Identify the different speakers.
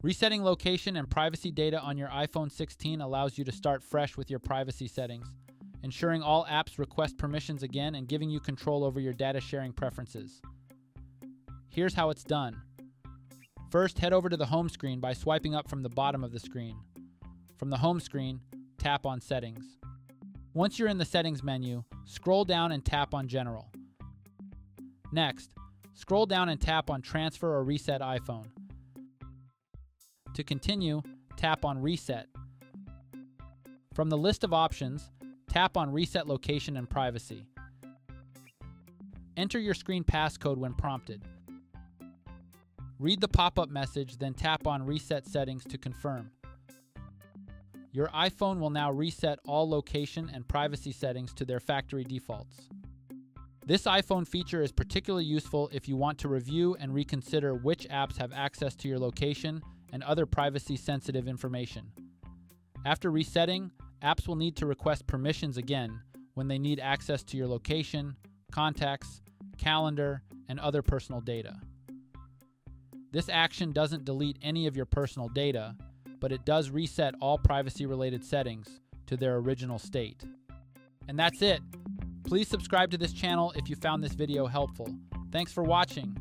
Speaker 1: Resetting location and privacy data on your iPhone 16 allows you to start fresh with your privacy settings, ensuring all apps request permissions again and giving you control over your data sharing preferences. Here's how it's done. First, head over to the home screen by swiping up from the bottom of the screen. From the home screen, tap on Settings. Once you're in the Settings menu, scroll down and tap on General. Next, scroll down and tap on Transfer or Reset iPhone. To continue, tap on Reset. From the list of options, tap on Reset Location and Privacy. Enter your screen passcode when prompted. Read the pop-up message, then tap on Reset Settings to confirm. Your iPhone will now reset all location and privacy settings to their factory defaults. This iPhone feature is particularly useful if you want to review and reconsider which apps have access to your location and other privacy-sensitive information. After resetting, apps will need to request permissions again when they need access to your location, contacts, calendar, and other personal data. This action doesn't delete any of your personal data, but it does reset all privacy-related settings to their original state. And that's it. Please subscribe to this channel if you found this video helpful. Thanks for watching.